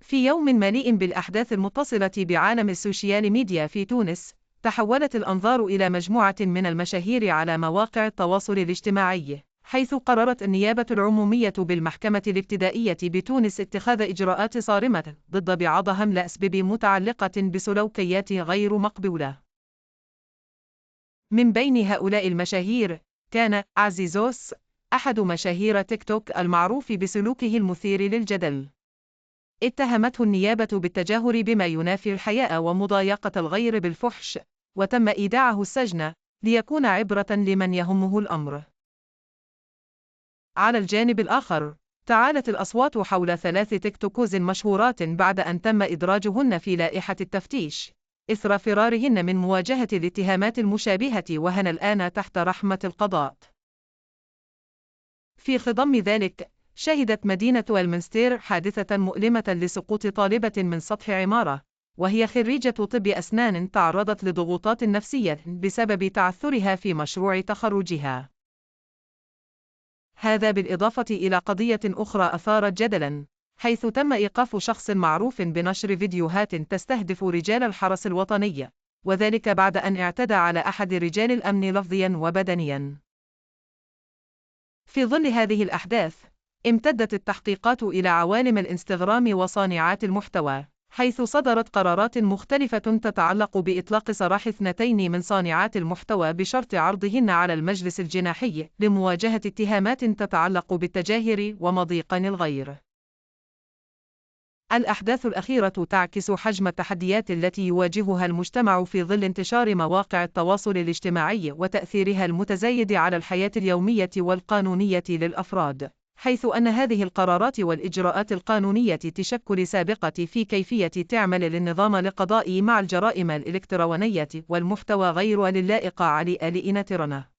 في يوم مليء بالأحداث المتصلة بعالم السوشيال ميديا في تونس، تحولت الأنظار إلى مجموعة من المشاهير على مواقع التواصل الاجتماعي، حيث قررت النيابة العمومية بالمحكمة الابتدائية بتونس اتخاذ إجراءات صارمة ضد بعضهم لأسباب متعلقة بسلوكيات غير مقبولة. من بين هؤلاء المشاهير كان عزيزوس، أحد مشاهير تيك توك المعروف بسلوكه المثير للجدل. اتهمته النيابة بالتجاهر بما ينافي الحياء ومضايقة الغير بالفحش، وتم إيداعه السجن ليكون عبرة لمن يهمه الأمر. على الجانب الآخر، تعالت الأصوات حول 3 تيك توكوز مشهورات بعد أن تم إدراجهن في لائحة التفتيش، إثر فرارهن من مواجهة الاتهامات المشابهة وهن الآن تحت رحمة القضاء. في خضم ذلك، شهدت مدينة المنستير حادثة مؤلمة لسقوط طالبة من سطح عمارة، وهي خريجة طب أسنان تعرضت لضغوطات نفسية بسبب تعثرها في مشروع تخرجها. هذا بالإضافة إلى قضية أخرى أثارت جدلاً، حيث تم إيقاف شخص معروف بنشر فيديوهات تستهدف رجال الحرس الوطني، وذلك بعد أن اعتدى على أحد رجال الأمن لفظياً وبدنياً. في ظل هذه الأحداث، امتدت التحقيقات إلى عوالم الإنستغرام وصانعات المحتوى، حيث صدرت قرارات مختلفة تتعلق بإطلاق سراح 2 من صانعات المحتوى بشرط عرضهن على المجلس الجناحي لمواجهة اتهامات تتعلق بالتجاهر ومضيق الغير. الأحداث الأخيرة تعكس حجم التحديات التي يواجهها المجتمع في ظل انتشار مواقع التواصل الاجتماعي وتأثيرها المتزايد على الحياة اليومية والقانونية للأفراد، حيث أن هذه القرارات والإجراءات القانونية تشكل سابقة في كيفية تعمل للنظام القضائي مع الجرائم الإلكترونية والمحتوى غير اللائق على آلئنا.